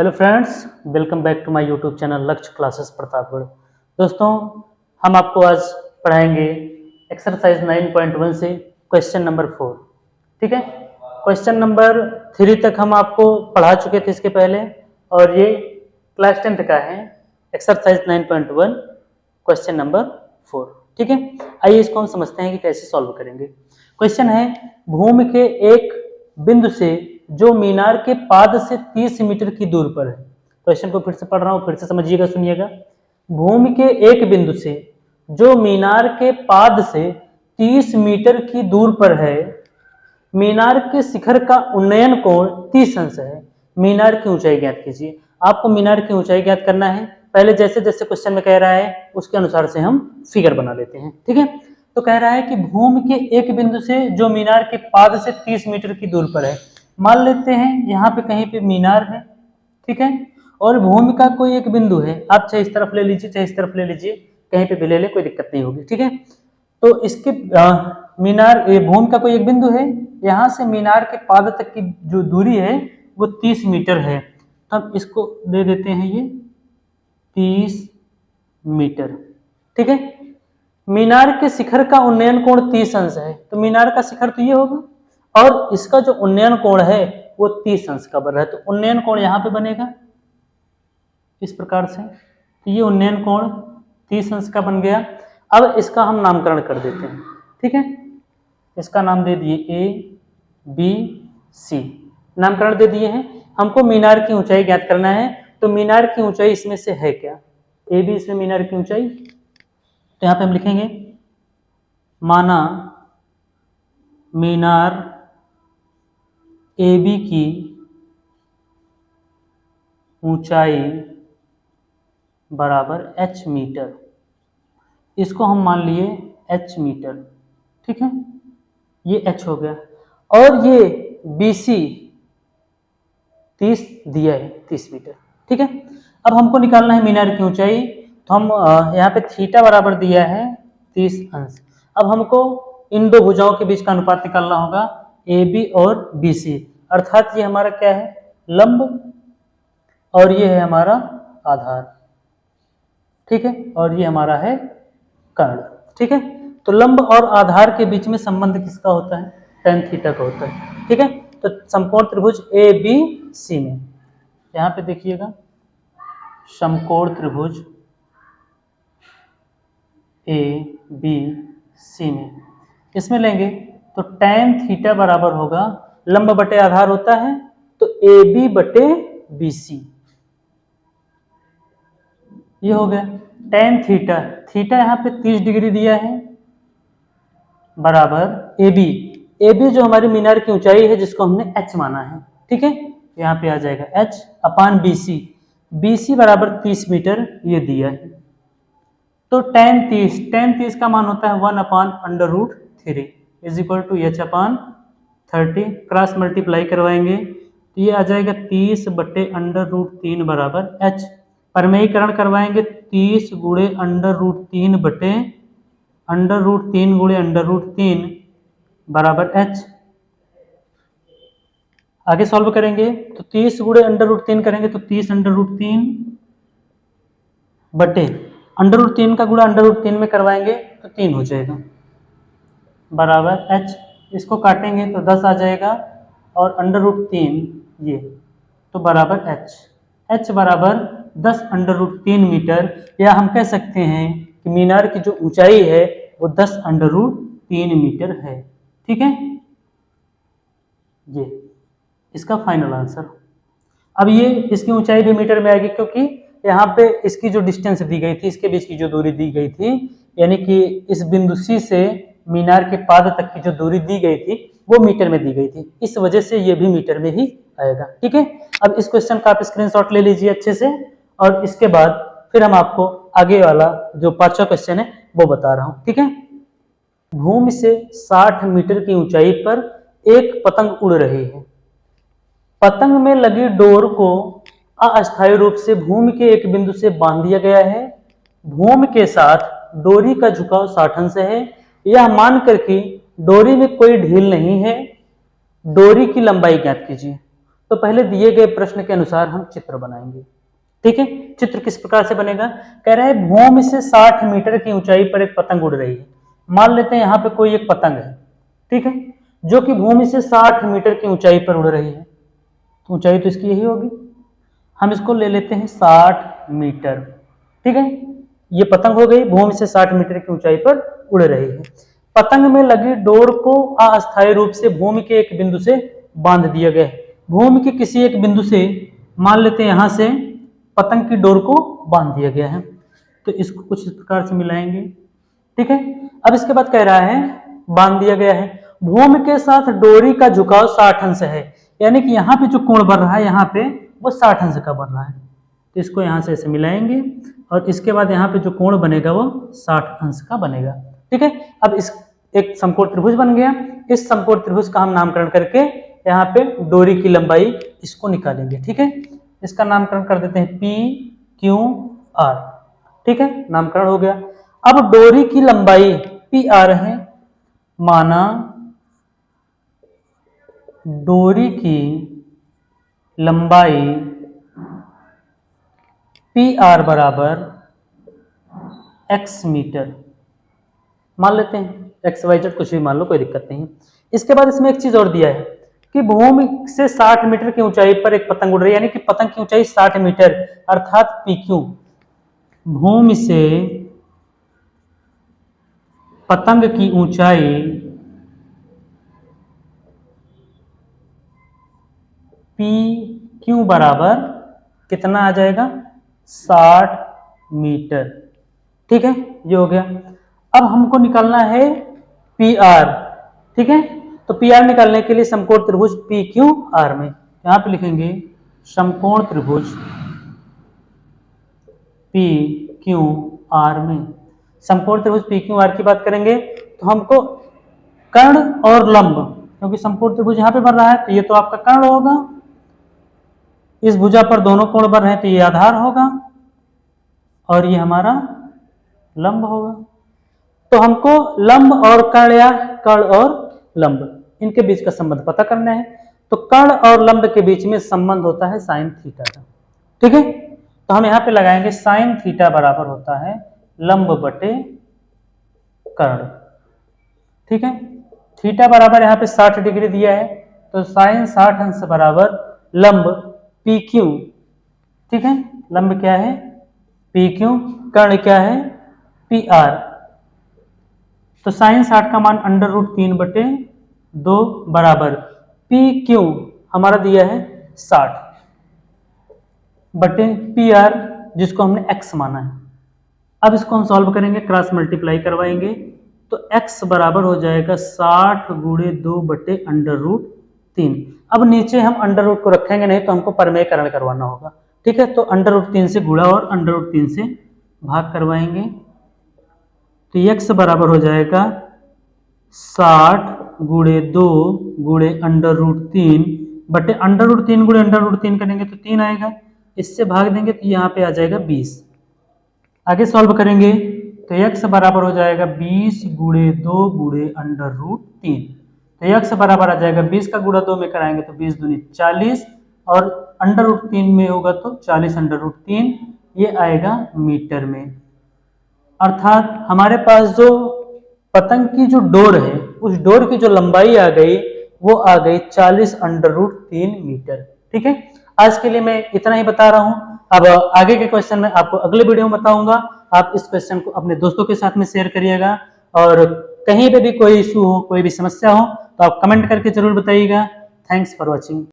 Hello friends, welcome back to my YouTube channel Lakshya classes Pratapgarh. दोस्तों, हम आपको आज पढ़ाएंगे एक्सरसाइज 9.1 से क्वेश्चन नंबर 4। ठीक है, क्वेश्चन नंबर 3 तक हम आपको पढ़ा चुके थे इसके पहले, और ये क्लास 10th का है एक्सरसाइज 9.1 क्वेश्चन नंबर 4। ठीक है, आइए इसको हम समझते हैं कि कैसे सॉल्व करेंगे। क्वेश्चन है, भूमि के एक बिंदु से जो मीनार के पाद से 30 मीटर की दूर पर है। क्वेश्चन को फिर से पढ़ रहा हूं, फिर से समझिएगा, सुनिएगा। भूमि के एक बिंदु से जो मीनार के पाद से 30 मीटर की दूर पर है, मीनार के शिखर का उन्नयन कोण 30 अंश है। मीनार की ऊंचाई ज्ञात कीजिए। आपको मीनार की ऊंचाई ज्ञात करना है। पहले जैसे जैसे क्वेश्चन में कह रहा है उसके अनुसार से हम फिगर बना लेते हैं। ठीक है, तो कह रहा है कि भूमि के एक बिंदु से जो मीनार के पाद से 30 मीटर की दूर पर है, मान लेते हैं यहाँ पे कहीं पे मीनार है। ठीक है, और भूमि का कोई एक बिंदु है, आप चाहे इस तरफ ले लीजिए चाहे इस तरफ ले लीजिए, कहीं पे भी ले ले, कोई दिक्कत नहीं होगी। ठीक है, तो इसके मीनार भूमि का कोई एक बिंदु है, यहाँ से मीनार के पाद तक की जो दूरी है वो 30 मीटर है। तब इसको दे देते हैं ये 30 मीटर। ठीक है, मीनार के शिखर का उन्नयन कोण 30 अंश है, तो मीनार का शिखर तो ये होगा, और इसका जो उन्नयन कोण है वो 30 अंश का बन रहा है, तो उन्नयन कोण यहाँ पे बनेगा इस प्रकार से। तो ये उन्नयन कोण 30 अंश का बन गया। अब इसका हम नामकरण कर देते हैं। ठीक है, इसका नाम दे दिए ए बी सी, नामकरण दे दिए हैं। हमको मीनार की ऊंचाई ज्ञात करना है, तो मीनार की ऊंचाई इसमें से है क्या, ए बी इसमें मीनार की ऊंचाई, तो यहाँ पे हम लिखेंगे माना मीनार ए बी की ऊंचाई बराबर h मीटर, इसको हम मान लिए h मीटर। ठीक है, ये h हो गया, और ये BC 30 दिया है, 30 मीटर। ठीक है, अब हमको निकालना है मीनार की ऊंचाई, तो हम यहाँ पे थीटा बराबर दिया है 30 अंश। अब हमको इन दो भुजाओं के बीच का अनुपात निकालना होगा, AB और BC, अर्थात ये हमारा क्या है, लंब, और ये है हमारा आधार। ठीक है, और ये हमारा है कर्ण। ठीक है, तो लंब और आधार के बीच में संबंध किसका होता है, tan थीटा का होता है। ठीक है, तो समकोण त्रिभुज ए बी सी में, यहाँ पे देखिएगा समकोण त्रिभुज ए बी सी में, इसमें लेंगे तो tan थीटा बराबर होगा, लंब बटे आधार होता है तो ए बी बटे बी सी, ये हो गया tan थीटा। थीटा यहाँ पे 30 डिग्री दिया है, बराबर ए बी जो हमारी मीनार की ऊंचाई है जिसको हमने h माना है। ठीक है, यहाँ पे आ जाएगा h अपान बी सी बराबर 30 मीटर, ये दिया है। तो tan 30 का मान होता है 1 upon under root 3 is equal to h upon 30, cross multiply करवाएंगे तो ये आ जाएगा 30 बटे अंडर रूट 3 बराबर h, परमेयीकरण करवाएंगे 30 गुणे अंडर रूट 3 बटे अंडर रूट 3 गुणे अंडर रूट 3 बराबर h। आगे सॉल्व करेंगे तो 30 गुणे अंडर रूट 3 करेंगे तो 30 अंडर रूट 3 बटे अंडर रूट 3 का गुणा अंडर रूट 3 में करवाएंगे तो 3 हो जाएगा, बराबर h। इसको काटेंगे तो 10 आ जाएगा, और अंडर रूट 3 ये, तो बराबर h बराबर 10 अंडर रूट 3 मीटर, या हम कह सकते हैं कि मीनार की जो ऊंचाई है वो 10 अंडर रूट 3 मीटर है। ठीक है, ये इसका फाइनल आंसर। अब ये इसकी ऊंचाई भी मीटर में आएगी, क्योंकि यहाँ पे इसकी जो डिस्टेंस दी गई थी, इसके बीच की जो दूरी दी गई थी, यानी कि इस बिंदु सी से मीनार के पाद तक की जो दूरी दी गई थी वो मीटर में दी गई थी, इस वजह से ये भी मीटर में ही आएगा। ठीक है, अब इस क्वेश्चन का आप स्क्रीनशॉट ले लीजिए अच्छे से, और इसके बाद फिर हम आपको आगे वाला जो 5वां क्वेश्चन है वो बता रहा हूँ। ठीक है, भूमि से 60 मीटर की ऊंचाई पर एक पतंग उड़ रही है। पतंग में लगी डोर को अस्थायी रूप से भूमि के एक बिंदु से बांध दिया गया है। भूमि के साथ डोरी का झुकाव 60 अंश है। यह मानकर कि डोरी में कोई ढील नहीं है, डोरी की लंबाई ज्ञात कीजिए। तो पहले दिए गए प्रश्न के अनुसार हम चित्र बनाएंगे। ठीक है, चित्र किस प्रकार से बनेगा? कह रहा है भूमि से 60 मीटर की ऊंचाई पर एक पतंग उड़ रही है। मान लेते हैं यहाँ पे कोई एक पतंग है, ठीक है, जो कि भूमि से 60 मीटर की ऊंचाई पर उड़ रही है। तो ऊंचाई तो इसकी यही होगी, हम इसको ले लेते हैं 60 मीटर। ठीक है, ये पतंग हो गई, भूमि से 60 मीटर की ऊंचाई पर उड़ रही है। पतंग में लगी डोर को अस्थायी रूप से भूमि के एक बिंदु से बांध दिया गया है। भूमि के किसी एक बिंदु से, मान लेते हैं यहां से पतंग की डोर को बांध दिया गया है, तो इसको कुछ इस प्रकार से मिलाएंगे। ठीक है, अब इसके बाद कह रहा है बांध दिया गया है, भूमि के साथ डोरी का झुकाव 60 अंश है, यानी कि यहाँ पे जो कोण बन रहा है यहाँ पे वो 60 अंश का बन रहा है। तो इसको यहाँ से ऐसे मिलाएंगे और इसके बाद यहाँ पे जो कोण बनेगा वो 60 अंश का बनेगा। ठीक है, अब इस एक समकोण त्रिभुज बन गया। इस समकोण त्रिभुज का हम नामकरण करके यहाँ पे डोरी की लंबाई इसको निकालेंगे। ठीक है, इसका नामकरण कर देते हैं पी क्यू आर। ठीक है, नामकरण हो गया। अब डोरी की लंबाई पी आर है, माना डोरी की लंबाई पी आर बराबर एक्स मीटर मान लेते हैं, एक्स वाई जेड कुछ भी मान लो, कोई दिक्कत नहीं है। इसके बाद इसमें एक चीज और दिया है कि भूमि से 60 मीटर की ऊंचाई पर एक पतंग उड़ रही है, यानी कि पतंग की ऊंचाई 60 मीटर अर्थात पी क्यू। भूमि से पतंग की ऊंचाई पी क्यू बराबर कितना आ जाएगा? 60 मीटर। ठीक है, ये हो गया। अब हमको निकालना है पी आर। ठीक है, तो पी आर निकालने के लिए समकोण त्रिभुज पी क्यू आर में यहां पे लिखेंगे समकोण त्रिभुज पी क्यू आर में। समकोण त्रिभुज पी क्यू आर की बात करेंगे तो हमको कर्ण और लंब, क्योंकि समकोण त्रिभुज यहां पे बन रहा है तो ये तो आपका कर्ण होगा, इस भुजा पर दोनों कोण बन रहे हैं तो ये आधार होगा और ये हमारा लंब होगा। तो हमको लंब और कर्ण या कर्ण और लंब इनके बीच का संबंध पता करना है। तो कर्ण और लंब के बीच में संबंध होता है साइन थीटा का। ठीक है, तो हम यहां पे लगाएंगे साइन थीटा बराबर होता है लंब बटे कर्ण। ठीक है, थीटा बराबर यहाँ पे 60 डिग्री दिया है, तो साइन 60 अंश बराबर लंब पी क्यू। ठीक है, लंब क्या है? पी क्यू, कर्ण क्या है? P R. तो साइन 60 का मान √3/2 बराबर पी क्यू हमारा दिया है 60 बटे पी आर जिसको हमने x माना है। अब इसको हम सॉल्व करेंगे, क्रॉस मल्टीप्लाई करवाएंगे तो x बराबर हो जाएगा 60 गुणे 2/√3। अब नीचे हम अंडर रूट को रखेंगे नहीं तो हमको परमेयकरण करवाना होगा। ठीक है, तो √3 से गुणा और √3 से भाग करवाएंगे तो x बराबर हो जाएगा 60 गुणे 2 गुणे √3 बटे √3 गुणे √3 करेंगे तो 3 आएगा, इससे भाग देंगे तो यहाँ पे आ जाएगा 20। आगे सॉल्व करेंगे तो x बराबर हो जाएगा 20 गुणे 2 गुणे √3। तो x बराबर आ जाएगा 20 का गुणा 2 में कराएंगे तो 20 दूनी 40 और √3 में होगा तो 40 √3, ये आएगा मीटर में। अर्थात हमारे पास जो पतंग की जो डोर है उस डोर की जो लंबाई आ गई वो आ गई 40 √3 मीटर। ठीक है, आज के लिए मैं इतना ही बता रहा हूं। अब आगे के क्वेश्चन में आपको अगले वीडियो में बताऊंगा। आप इस क्वेश्चन को अपने दोस्तों के साथ में शेयर करिएगा और कहीं पे भी कोई इशू हो, कोई भी समस्या हो तो आप कमेंट करके जरूर बताइएगा। Thanks for watching.